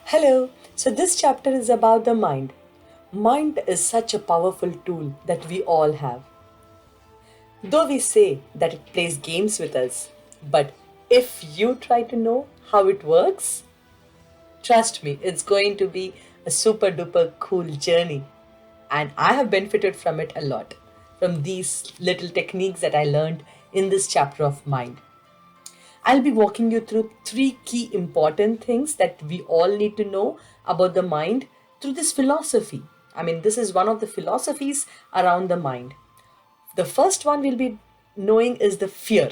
Hello. So this chapter is about the mind. Mind is such a powerful tool that we all have. Though we say that it plays games with us, but if you try to know how it works, trust me, it's going to be a super duper cool journey. And I have benefited from it a lot, from these little techniques that I learned in this chapter of mind. I'll be walking you through three key important things that we all need to know about the mind through this philosophy. This is one of the philosophies around the mind. The first one we'll be knowing is the fear,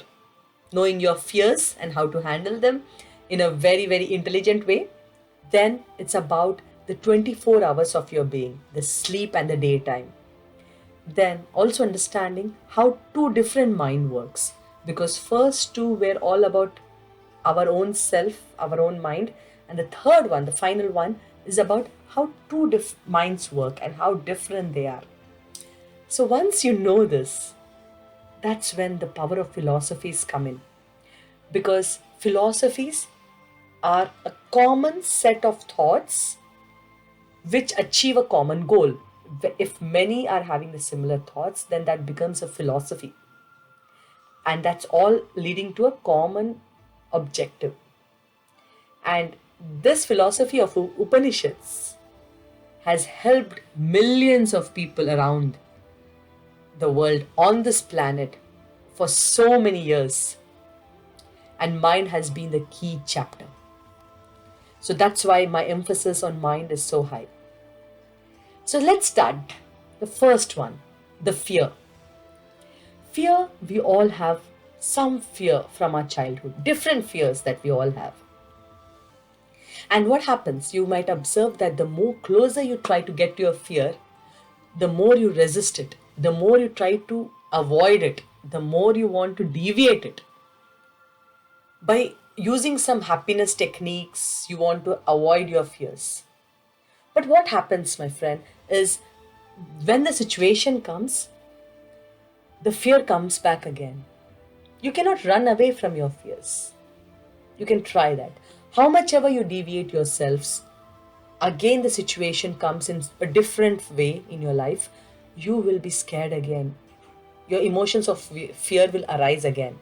knowing your fears and how to handle them in a very, very intelligent way. Then it's about the 24 hours of your being, the sleep and the daytime. Then also understanding how two different mind works, because first two were all about our own self, our own mind, and the third one, the final one, is about how two minds work and how different they are. So once you know this, that's when the power of philosophies come in, because philosophies are a common set of thoughts which achieve a common goal. If many are having the similar thoughts, then that becomes a philosophy. And that's all leading to a common objective. And this philosophy of Upanishads has helped millions of people around the world on this planet for so many years. And mind has been the key chapter. So that's why my emphasis on mind is so high. So let's start. The first one, the fear. Fear, we all have some fear from our childhood, different fears that we all have. And what happens? You might observe that the more closer you try to get to your fear, the more you resist it, the more you try to avoid it, the more you want to deviate it. By using some happiness techniques, you want to avoid your fears. But what happens, my friend, is when the situation comes, the fear comes back again. You cannot run away from your fears. You can try that. How much ever you deviate yourselves, again the situation comes in a different way in your life, you will be scared again. Your emotions of fear will arise again.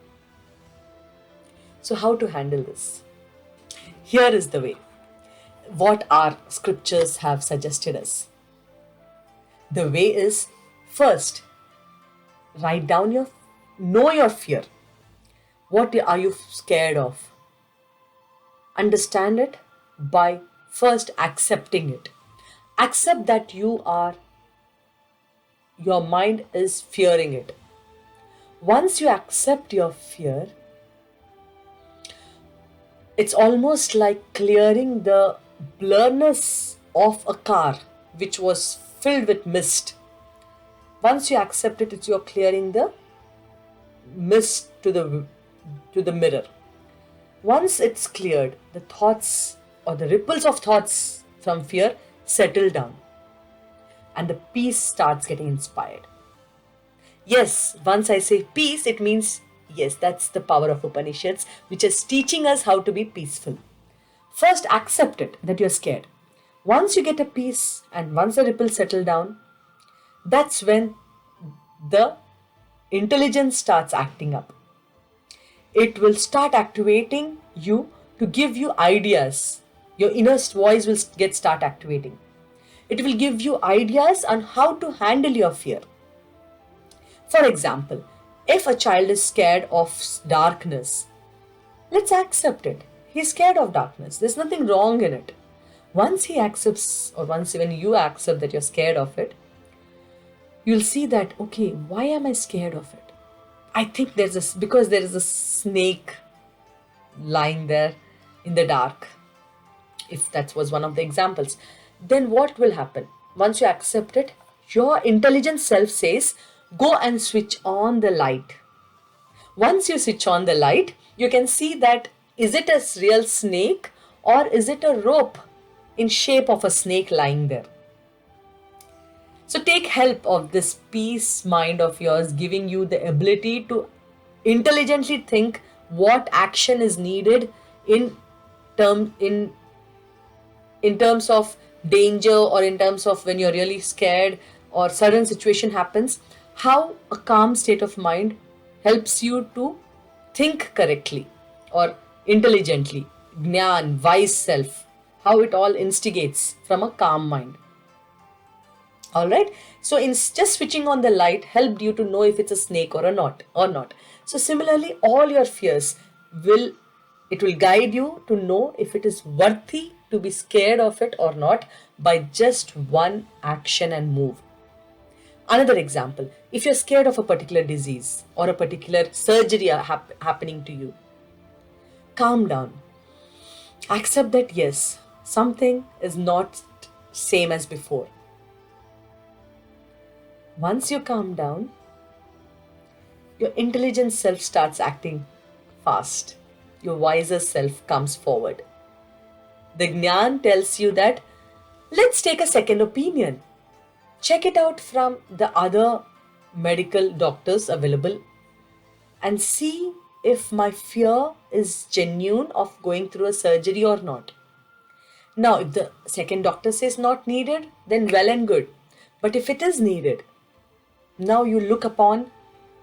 So how to handle this? Here is the way. What our scriptures have suggested us. The way is, first, write down know your fear. What are you scared of? Understand it by first accepting it. Accept that your mind is fearing it. Once you accept your fear, it's almost like clearing the blurriness of a car which was filled with mist. Once you accept it, you're clearing the mist to the mirror. Once it's cleared, the thoughts or the ripples of thoughts from fear settle down and the peace starts getting inspired. Yes, once I say peace, it means yes, that's the power of Upanishads, which is teaching us how to be peaceful. First, accept it that you're scared. Once you get a peace and once the ripples settle down, that's when the intelligence starts acting up. It will start activating you to give you ideas. Your inner voice will start activating. It will give you ideas on how to handle your fear. For example, if a child is scared of darkness, let's accept it. He's scared of darkness. There's nothing wrong in it. Once he accepts, or once even you accept that you're scared of it, you'll see that, okay, why am I scared of it? I think because there is a snake lying there in the dark. If that was one of the examples, then what will happen? Once you accept it, your intelligent self says, go and switch on the light. Once you switch on the light, you can see that is it a real snake or is it a rope in shape of a snake lying there? So take help of this peace mind of yours, giving you the ability to intelligently think what action is needed in in terms of danger, or in terms of when you're really scared or sudden situation happens, how a calm state of mind helps you to think correctly or intelligently, gnan, wise self, how it all instigates from a calm mind. All right, so in just switching on the light helped you to know if it's a snake or not. So similarly, all your fears will, it will guide you to know if it is worthy to be scared of it or not, by just one action and move. Another example, if you're scared of a particular disease or a particular surgery happening to you, calm down, accept that yes, something is not same as before. Once you calm down, your intelligent self starts acting fast. Your wiser self comes forward. The Gnan tells you that let's take a second opinion. Check it out from the other medical doctors available and see if my fear is genuine of going through a surgery or not. Now, if the second doctor says not needed, then well and good. But if it is needed, now you look upon,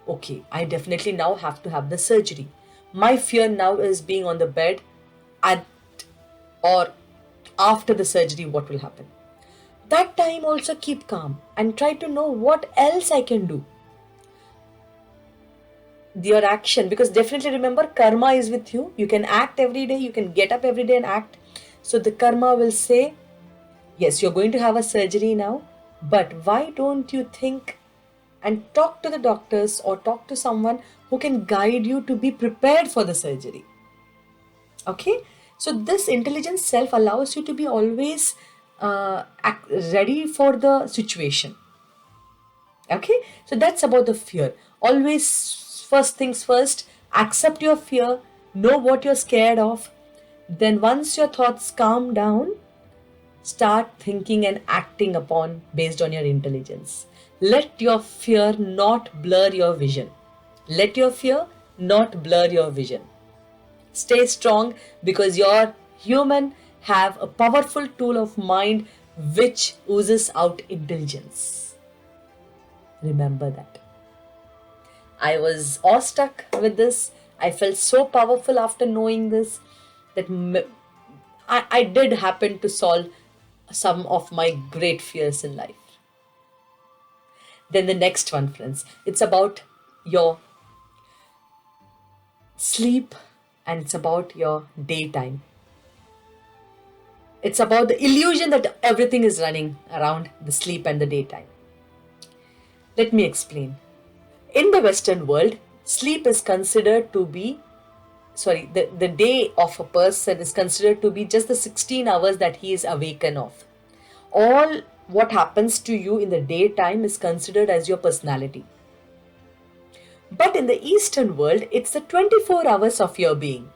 okay, I definitely now have to have the surgery. My fear now is being on the bed at or after the surgery, what will happen. That time also keep calm and try to know what else I can do. Your action, because definitely remember, karma is with you. You can act every day, you can get up every day and act. So the karma will say, yes, you're going to have a surgery now, but why don't you think and talk to the doctors or talk to someone who can guide you to be prepared for the surgery. Okay, so this intelligent self allows you to be always ready for the situation. Okay, so that's about the fear. Always, first things first, accept your fear, know what you're scared of. Then once your thoughts calm down, start thinking and acting upon based on your intelligence. Let your fear not blur your vision. Let your fear not blur your vision. Stay strong, because your human have a powerful tool of mind which oozes out intelligence. Remember that. I was awestruck with this. I felt so powerful after knowing this that I did happen to solve some of my great fears in life. Then the next one, friends, it's about your sleep and it's about your daytime. It's about the illusion that everything is running around the sleep and the daytime. Let me explain. In the Western world, sleep is considered to be, the day of a person is considered to be just the 16 hours that he is awakened of. All what happens to you in the daytime is considered as your personality. But in the Eastern world, it's the 24 hours of your being.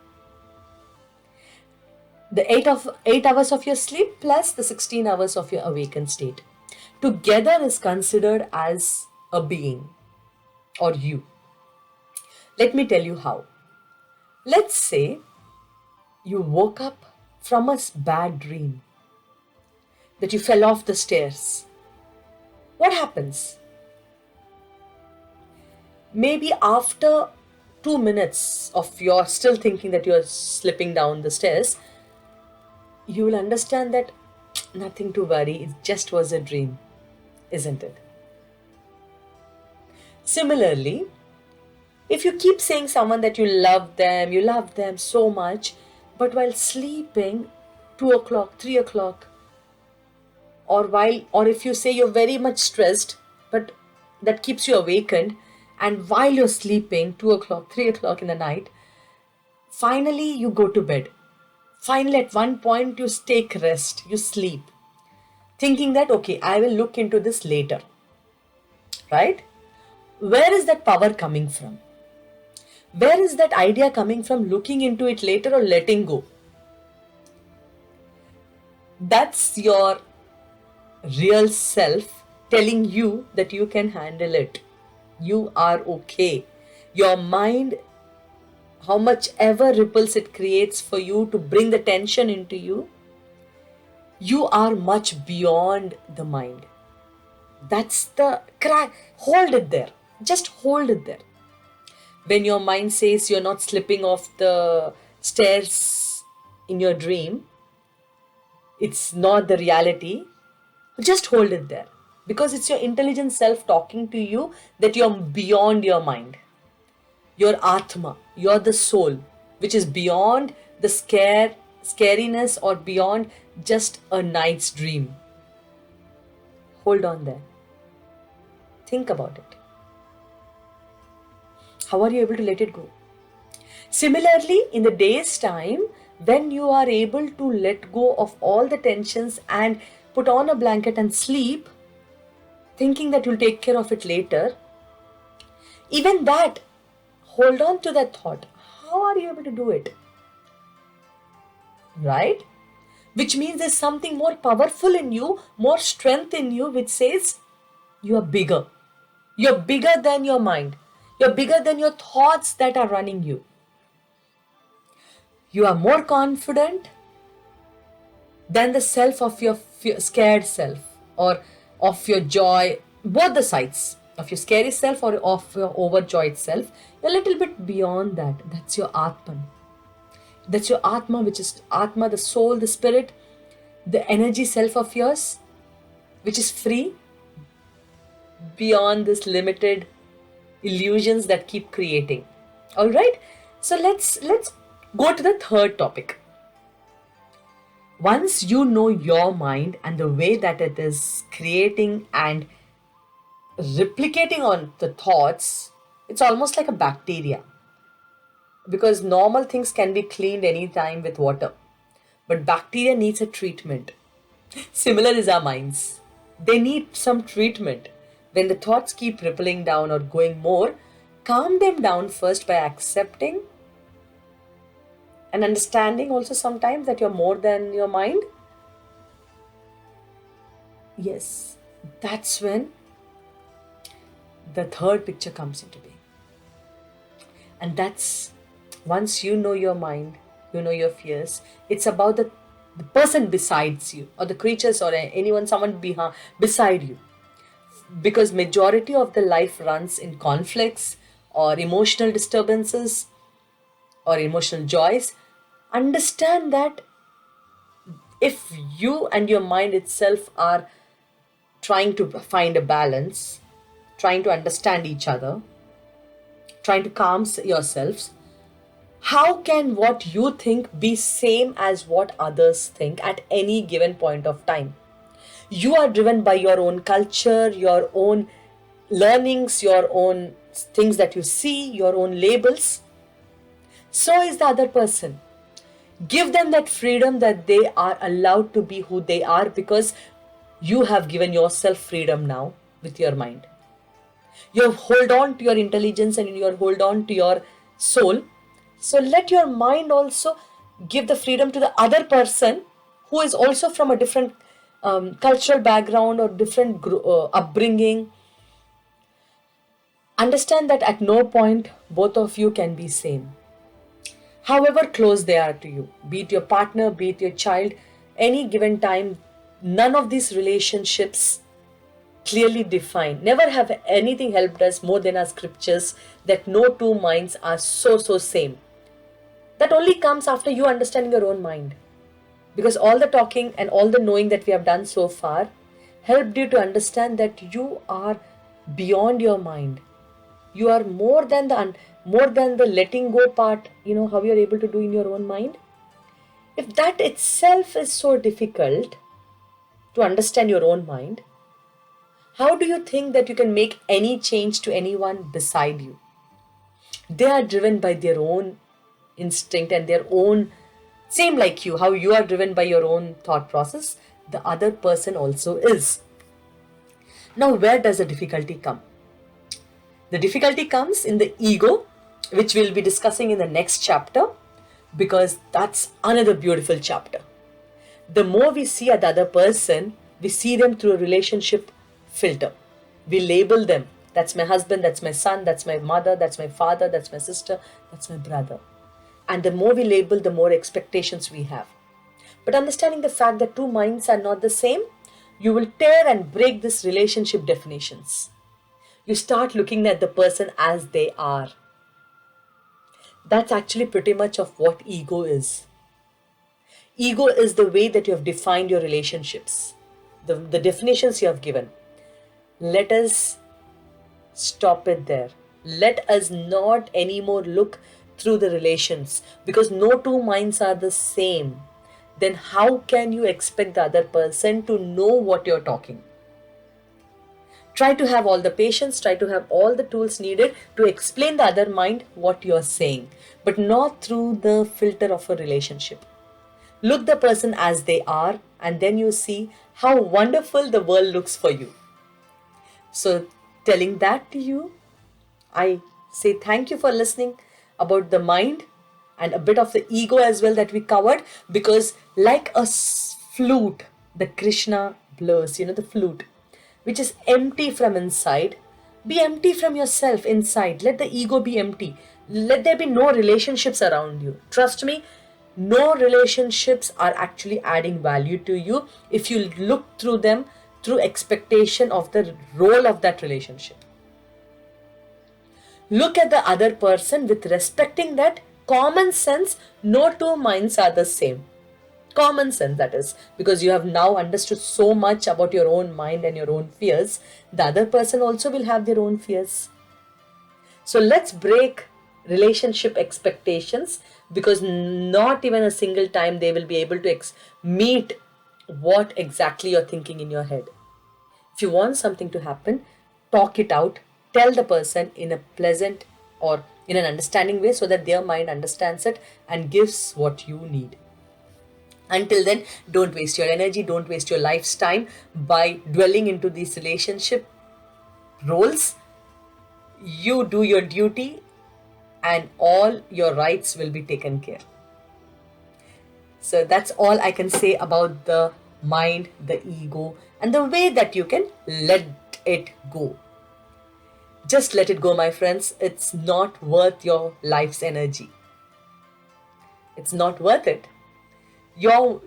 The 8 hours of your sleep plus the 16 hours of your awakened state. Together is considered as a being or you. Let me tell you how. Let's say you woke up from a bad dream, that you fell off the stairs. What happens? Maybe after 2 minutes of your still thinking that you're slipping down the stairs, you will understand that nothing to worry, it just was a dream, isn't it? Similarly, if you keep saying someone that you love them so much, but while sleeping, 2 o'clock, 3 o'clock, or if you say you're very much stressed, but that keeps you awakened, and while you're sleeping, 2 o'clock, 3 o'clock in the night, finally you go to bed. Finally, at one point, you take rest, you sleep, thinking that, okay, I will look into this later, right? Where is that power coming from? Where is that idea coming from, looking into it later or letting go? That's your real self telling you that you can handle it. You are okay. Your mind, how much ever ripples it creates for you to bring the tension into you, You are much beyond the mind. That's the crack. Hold it there. Just hold it there. When your mind says you're not slipping off the stairs in your dream, it's not the reality. Just hold it there. Because it's your intelligent self talking to you that you're beyond your mind. Your Atma, you're the soul, which is beyond the scariness or beyond just a night's dream. Hold on there. Think about it. How are you able to let it go? Similarly, in the day's time, when you are able to let go of all the tensions and put on a blanket and sleep, thinking that you'll take care of it later, even that, hold on to that thought. How are you able to do it? Right? Which means there's something more powerful in you, more strength in you, which says you are bigger. You're bigger than your mind. You're bigger than your thoughts that are running you. You are more confident than the self of your scared self or of your joy, both the sides of your scary self or of your overjoyed self. You're a little bit beyond that. That's your Atman. That's your Atma, which is Atma, the soul, the spirit, the energy self of yours, which is free beyond this limited illusions that keep creating. All right. So let's go to the third topic. Once you know your mind and the way that it is creating and replicating on the thoughts, it's almost like a bacteria. Because normal things can be cleaned anytime with water. But bacteria needs a treatment. Similar is our minds. They need some treatment. When the thoughts keep rippling down or going more, calm them down first by accepting and understanding also sometimes that you're more than your mind. Yes, that's when the third picture comes into being. And that's once you know your mind, you know your fears, it's about the person besides you or the creatures or anyone, someone beside you. Because majority of the life runs in conflicts or emotional disturbances or emotional joys. Understand that if you and your mind itself are trying to find a balance, trying to understand each other, trying to calm yourselves, how can what you think be same as what others think at any given point of time? You are driven by your own culture, your own learnings, your own things that you see, your own labels. So is the other person. Give them that freedom that they are allowed to be who they are because you have given yourself freedom now with your mind. You hold on to your intelligence and you hold on to your soul. So let your mind also give the freedom to the other person who is also from a different cultural background or different upbringing. Understand that at no point both of you can be same. However close they are to you, be it your partner, be it your child, any given time, none of these relationships clearly defined. Never have anything helped us more than our scriptures that no two minds are so same. That only comes after you understanding your own mind. Because all the talking and all the knowing that we have done so far helped you to understand that you are beyond your mind. You are more than the letting go part, how you're able to do in your own mind. If that itself is so difficult to understand your own mind, how do you think that you can make any change to anyone beside you? They are driven by their own instinct and their own, same like you, how you are driven by your own thought process, the other person also is. Now, where does the difficulty come? The difficulty comes in the ego, which we'll be discussing in the next chapter, because that's another beautiful chapter. The more we see the other person, we see them through a relationship filter. We label them. That's my husband, that's my son, that's my mother, that's my father, that's my sister, that's my brother. And the more we label, the more expectations we have. But understanding the fact that two minds are not the same, you will tear and break this relationship definitions. You start looking at the person as they are. That's actually pretty much of what ego is. Ego is the way that you have defined your relationships, the definitions you have given. Let us stop it there. Let us not anymore look through the relations, because no two minds are the same. Then how can you expect the other person to know what you're talking? Try to have all the patience, try to have all the tools needed to explain the other mind what you're saying, but not through the filter of a relationship. Look the person as they are, and then you see how wonderful the world looks for you. So, telling that to you, I say thank you for listening about the mind and a bit of the ego as well that we covered, because like a flute, the Krishna blows, the flute, which is empty from inside. Be empty from yourself inside. Let the ego be empty. Let there be no relationships around you. Trust me, no relationships are actually adding value to you if you look through them through expectation of the role of that relationship. Look at the other person with respecting that common sense. No two minds are the same. Common sense, that is, because you have now understood so much about your own mind and your own fears. The other person also will have their own fears. So let's break relationship expectations, because not even a single time they will be able to meet what exactly you're thinking in your head. If you want something to happen, talk it out. Tell the person in a pleasant or in an understanding way so that their mind understands it and gives what you need. Until then, don't waste your energy, don't waste your life's time by dwelling into these relationship roles. You do your duty and all your rights will be taken care. So that's all I can say about the mind, the ego, and the way that you can let it go. Just let it go, my friends. It's not worth your life's energy. It's not worth it. Your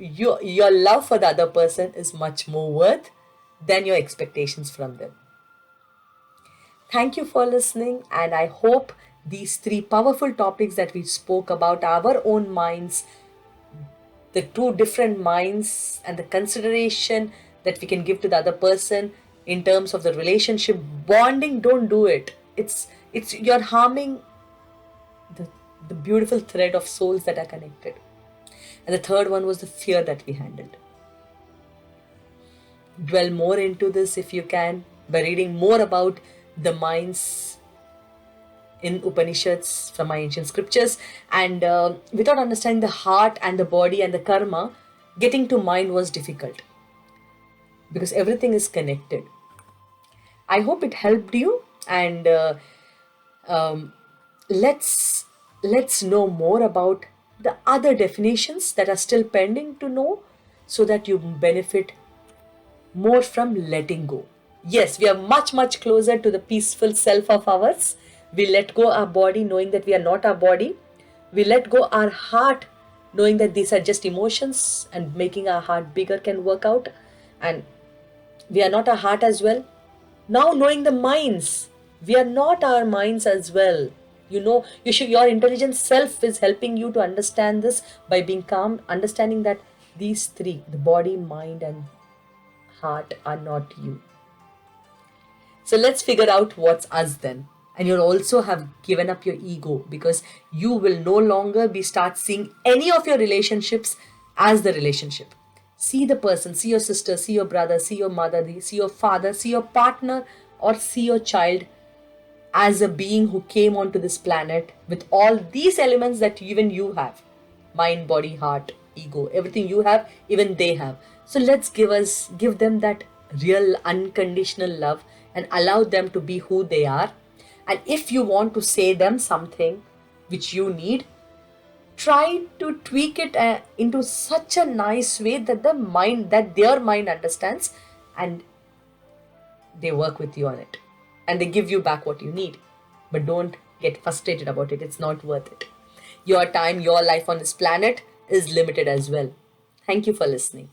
love for the other person is much more worth than your expectations from them. Thank you for listening, and I hope these three powerful topics that we spoke about, our own minds, the two different minds, and the consideration that we can give to the other person in terms of the relationship bonding, don't do it. It's you're harming the beautiful thread of souls that are connected. And the third one was the fear that we handled. Dwell more into this if you can by reading more about the minds in Upanishads from my ancient scriptures. And without understanding the heart and the body and the karma, getting to mind was difficult because everything is connected. I hope it helped you, and let's know more about the other definitions that are still pending to know, so that you benefit more from letting go. Yes, we are much closer to the peaceful self of ours. We let go our body knowing that we are not our body. We let go our heart knowing that these are just emotions, and making our heart bigger can work out, and we are not our heart as well. Now knowing the minds, we are not our minds as well. Your intelligent self is helping you to understand this by being calm, understanding that these three, the body, mind, and heart, are not you. So let's figure out what's us then. And you'll also have given up your ego, because you will no longer start seeing any of your relationships as the relationship. See the person, see your sister, see your brother, see your mother, see your father, see your partner, or see your child as a being who came onto this planet with all these elements that even you have: mind, body, heart, ego, everything you have, even they have. So let's give them that real unconditional love and allow them to be who they are. And if you want to say them something which you need, try to tweak it into such a nice way that their mind understands, and they work with you on it, and they give you back what you need. But don't get frustrated about it. It's not worth it. Your time, your life on this planet is limited as well. Thank you for listening.